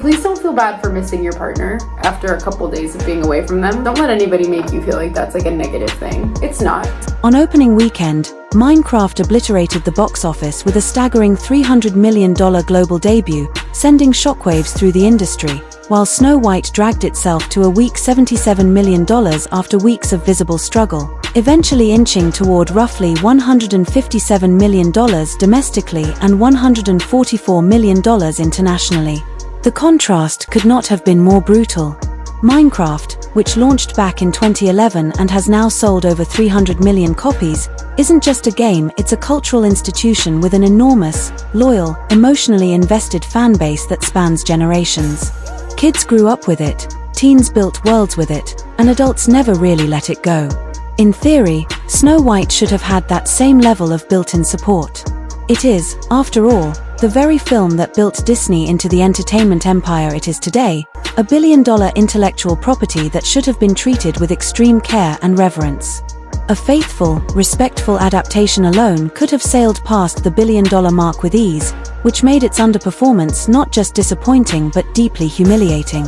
Please don't feel bad for missing your partner after a couple days of being away from them. Don't let anybody make you feel like that's like a negative thing. It's not. On opening weekend, Minecraft obliterated the box office with a staggering $300 million global debut, sending shockwaves through the industry, while Snow White dragged itself to a weak $77 million after weeks of visible struggle, eventually inching toward roughly $157 million domestically and $144 million internationally. The contrast could not have been more brutal. Minecraft, which launched back in 2011 and has now sold over 300 million copies, isn't just a game, it's a cultural institution with an enormous, loyal, emotionally invested fan base that spans generations. Kids grew up with it, teens built worlds with it, and adults never really let it go. In theory, Snow White should have had that same level of built-in support. It is, after all, the very film that built Disney into the entertainment empire it is today, a billion-dollar intellectual property that should have been treated with extreme care and reverence. A faithful, respectful adaptation alone could have sailed past the billion-dollar mark with ease, which made its underperformance not just disappointing but deeply humiliating.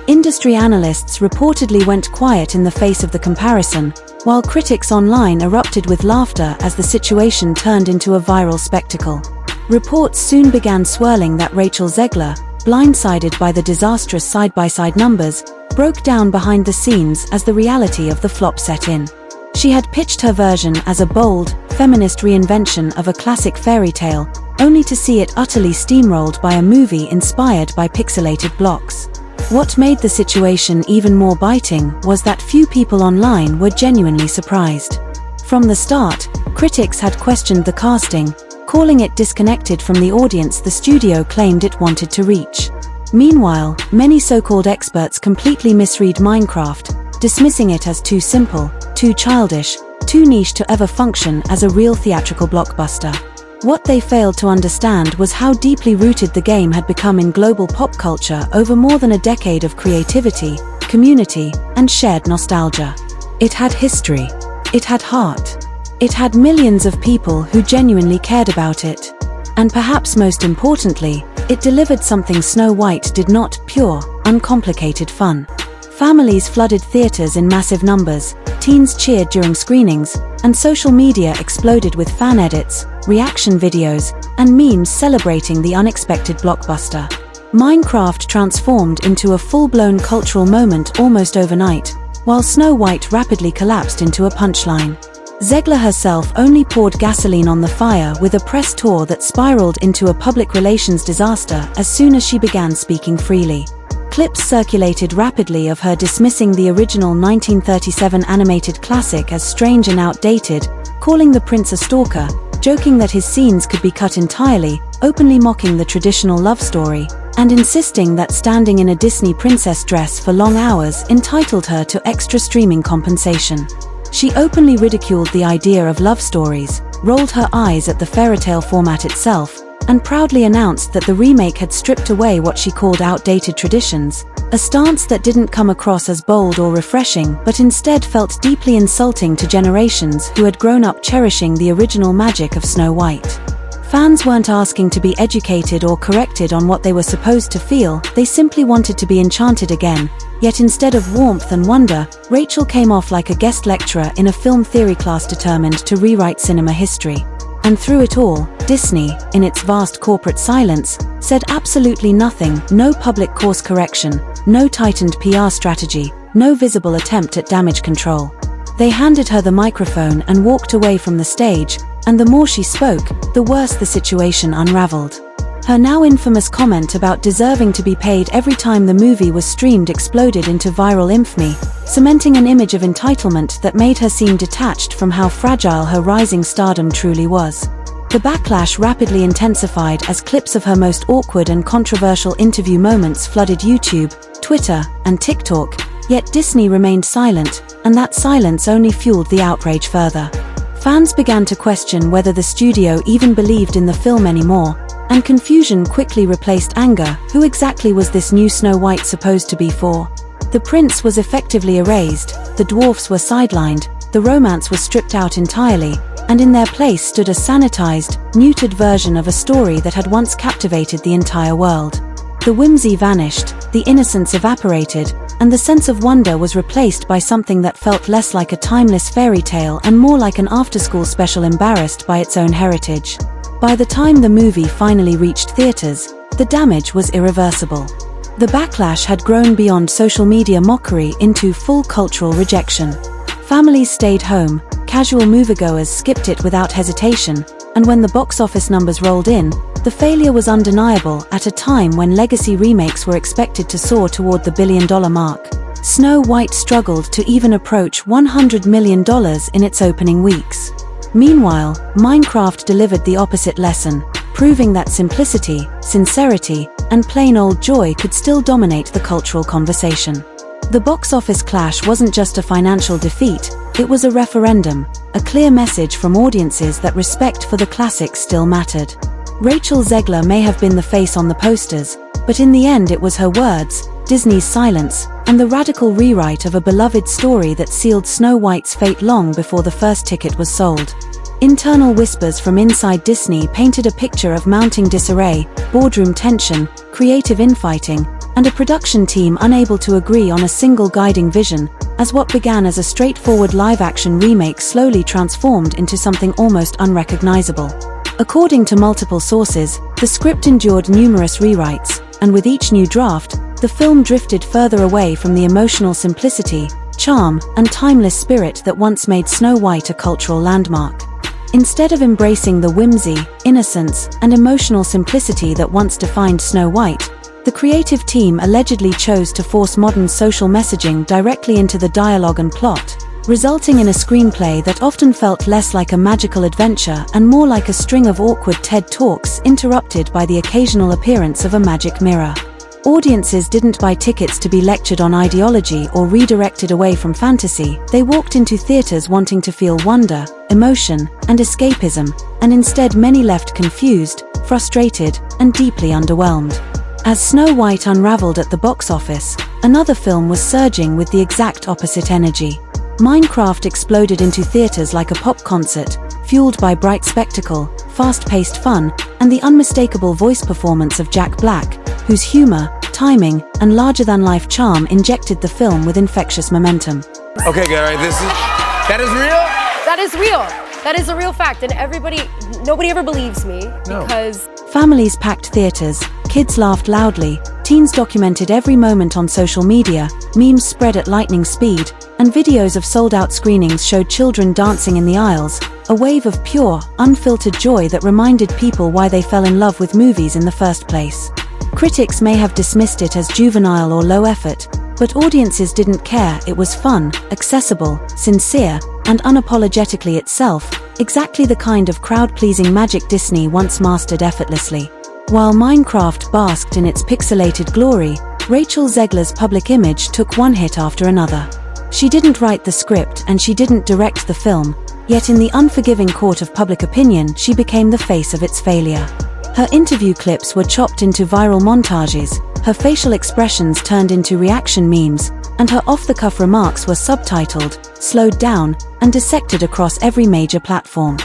Industry analysts reportedly went quiet in the face of the comparison, while critics online erupted with laughter as the situation turned into a viral spectacle. Reports soon began swirling that Rachel Zegler, blindsided by the disastrous side-by-side numbers, broke down behind the scenes as the reality of the flop set in. She had pitched her version as a bold, feminist reinvention of a classic fairy tale, only to see it utterly steamrolled by a movie inspired by pixelated blocks. What made the situation even more biting was that few people online were genuinely surprised. From the start, critics had questioned the casting, calling it disconnected from the audience the studio claimed it wanted to reach. Meanwhile, many so-called experts completely misread Minecraft, dismissing it as too simple, too childish, too niche to ever function as a real theatrical blockbuster. What they failed to understand was how deeply rooted the game had become in global pop culture over more than a decade of creativity, community, and shared nostalgia. It had history. It had heart. It had millions of people who genuinely cared about it. And perhaps most importantly, it delivered something Snow White did not: pure, uncomplicated fun. Families flooded theaters in massive numbers, teens cheered during screenings, and social media exploded with fan edits, reaction videos, and memes celebrating the unexpected blockbuster. Minecraft transformed into a full-blown cultural moment almost overnight, while Snow White rapidly collapsed into a punchline. Zegler herself only poured gasoline on the fire with a press tour that spiraled into a public relations disaster as soon as she began speaking freely. Clips circulated rapidly of her dismissing the original 1937 animated classic as strange and outdated, calling the prince a stalker, joking that his scenes could be cut entirely, openly mocking the traditional love story, and insisting that standing in a Disney princess dress for long hours entitled her to extra streaming compensation. She openly ridiculed the idea of love stories, rolled her eyes at the fairytale format itself, and proudly announced that the remake had stripped away what she called outdated traditions, a stance that didn't come across as bold or refreshing but instead felt deeply insulting to generations who had grown up cherishing the original magic of Snow White. Fans weren't asking to be educated or corrected on what they were supposed to feel, they simply wanted to be enchanted again. Yet instead of warmth and wonder, Rachel came off like a guest lecturer in a film theory class determined to rewrite cinema history. And through it all, Disney, in its vast corporate silence, said absolutely nothing: no public course correction, no tightened PR strategy, no visible attempt at damage control. They handed her the microphone and walked away from the stage, and the more she spoke, the worse the situation unraveled. Her now infamous comment about deserving to be paid every time the movie was streamed exploded into viral infamy, cementing an image of entitlement that made her seem detached from how fragile her rising stardom truly was. The backlash rapidly intensified as clips of her most awkward and controversial interview moments flooded YouTube, Twitter, and TikTok, yet Disney remained silent, and that silence only fueled the outrage further. Fans began to question whether the studio even believed in the film anymore, and confusion quickly replaced anger. Who exactly was this new Snow White supposed to be for? The prince was effectively erased, the dwarfs were sidelined, the romance was stripped out entirely, and in their place stood a sanitized, neutered version of a story that had once captivated the entire world. The whimsy vanished, the innocence evaporated, and the sense of wonder was replaced by something that felt less like a timeless fairy tale and more like an after-school special embarrassed by its own heritage. By the time the movie finally reached theaters, the damage was irreversible. The backlash had grown beyond social media mockery into full cultural rejection. Families stayed home, casual moviegoers skipped it without hesitation, and when the box office numbers rolled in, the failure was undeniable at a time when legacy remakes were expected to soar toward the billion-dollar mark. Snow White struggled to even approach $100 million in its opening weeks. Meanwhile, Minecraft delivered the opposite lesson, proving that simplicity, sincerity, and plain old joy could still dominate the cultural conversation. The box office clash wasn't just a financial defeat, it was a referendum, a clear message from audiences that respect for the classics still mattered. Rachel Zegler may have been the face on the posters, but in the end it was her words, Disney's silence, and the radical rewrite of a beloved story that sealed Snow White's fate long before the first ticket was sold. Internal whispers from inside Disney painted a picture of mounting disarray, boardroom tension, creative infighting, and a production team unable to agree on a single guiding vision, as what began as a straightforward live-action remake slowly transformed into something almost unrecognizable. According to multiple sources, the script endured numerous rewrites, and with each new draft, the film drifted further away from the emotional simplicity, charm, and timeless spirit that once made Snow White a cultural landmark. Instead of embracing the whimsy, innocence, and emotional simplicity that once defined Snow White, the creative team allegedly chose to force modern social messaging directly into the dialogue and plot, resulting in a screenplay that often felt less like a magical adventure and more like a string of awkward TED Talks interrupted by the occasional appearance of a magic mirror. Audiences didn't buy tickets to be lectured on ideology or redirected away from fantasy, they walked into theaters wanting to feel wonder, emotion, and escapism, and instead many left confused, frustrated, and deeply underwhelmed. As Snow White unraveled at the box office, another film was surging with the exact opposite energy. Minecraft exploded into theaters like a pop concert, fueled by bright spectacle, fast-paced fun, and the unmistakable voice performance of Jack Black, whose humor, timing, and larger-than-life charm injected the film with infectious momentum. Okay, Gary, that is real? That is real. That is a real fact, and nobody ever believes me because... Families packed theaters, kids laughed loudly, teens documented every moment on social media, memes spread at lightning speed, and videos of sold-out screenings showed children dancing in the aisles, a wave of pure, unfiltered joy that reminded people why they fell in love with movies in the first place. Critics may have dismissed it as juvenile or low effort, but audiences didn't care. It was fun, accessible, sincere, and unapologetically itself, exactly the kind of crowd-pleasing magic Disney once mastered effortlessly. While Minecraft basked in its pixelated glory, Rachel Zegler's public image took one hit after another. She didn't write the script and she didn't direct the film, yet in the unforgiving court of public opinion she became the face of its failure. Her interview clips were chopped into viral montages, her facial expressions turned into reaction memes, and her off-the-cuff remarks were subtitled, slowed down, and dissected across every major platform.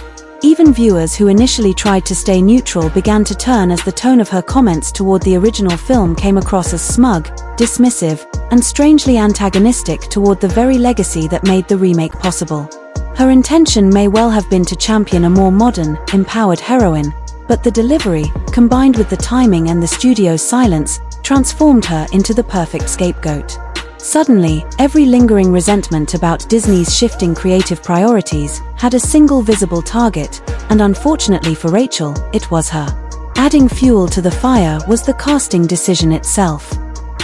Even viewers who initially tried to stay neutral began to turn as the tone of her comments toward the original film came across as smug, dismissive, and strangely antagonistic toward the very legacy that made the remake possible. Her intention may well have been to champion a more modern, empowered heroine, but the delivery, combined with the timing and the studio's silence, transformed her into the perfect scapegoat. Suddenly, every lingering resentment about Disney's shifting creative priorities had a single visible target, and unfortunately for Rachel, it was her. Adding fuel to the fire was the casting decision itself.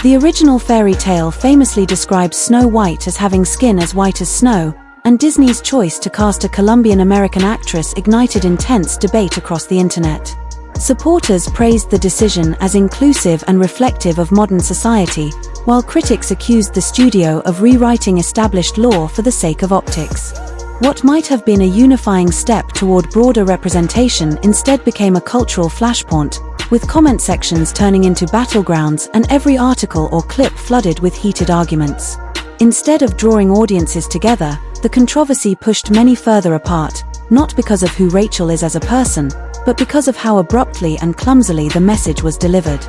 The original fairy tale famously describes Snow White as having skin as white as snow, and Disney's choice to cast a Colombian-American actress ignited intense debate across the internet. Supporters praised the decision as inclusive and reflective of modern society, while critics accused the studio of rewriting established lore for the sake of optics. What might have been a unifying step toward broader representation instead became a cultural flashpoint, with comment sections turning into battlegrounds and every article or clip flooded with heated arguments. Instead of drawing audiences together, the controversy pushed many further apart, not because of who Rachel is as a person, but because of how abruptly and clumsily the message was delivered.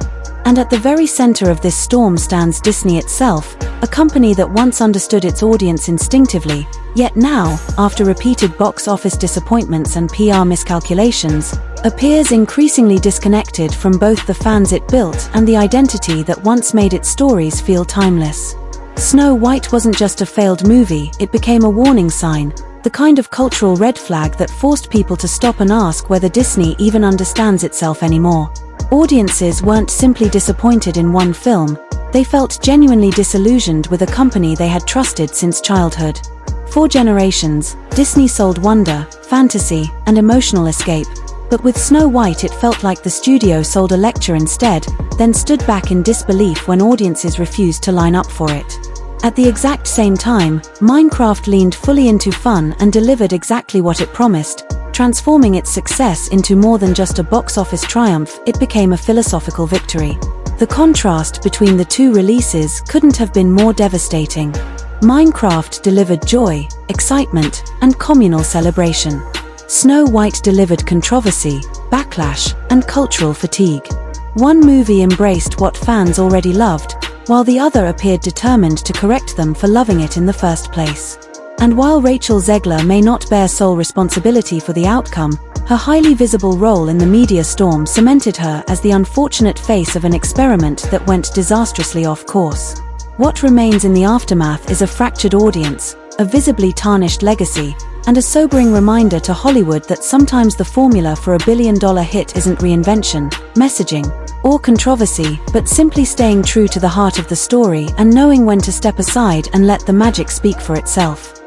And at the very center of this storm stands Disney itself, a company that once understood its audience instinctively, yet now, after repeated box office disappointments and PR miscalculations, appears increasingly disconnected from both the fans it built and the identity that once made its stories feel timeless. Snow White wasn't just a failed movie, it became a warning sign, the kind of cultural red flag that forced people to stop and ask whether Disney even understands itself anymore. Audiences weren't simply disappointed in one film, they felt genuinely disillusioned with a company they had trusted since childhood. For generations, Disney sold wonder, fantasy, and emotional escape, but with Snow White it felt like the studio sold a lecture instead, then stood back in disbelief when audiences refused to line up for it. At the exact same time, Minecraft leaned fully into fun and delivered exactly what it promised, transforming its success into more than just a box office triumph. It became a philosophical victory. The contrast between the two releases couldn't have been more devastating. Minecraft delivered joy, excitement, and communal celebration. Snow White delivered controversy, backlash, and cultural fatigue. One movie embraced what fans already loved, while the other appeared determined to correct them for loving it in the first place. And while Rachel Zegler may not bear sole responsibility for the outcome, her highly visible role in the media storm cemented her as the unfortunate face of an experiment that went disastrously off course. What remains in the aftermath is a fractured audience, a visibly tarnished legacy, and a sobering reminder to Hollywood that sometimes the formula for a billion-dollar hit isn't reinvention, messaging, or controversy, but simply staying true to the heart of the story and knowing when to step aside and let the magic speak for itself.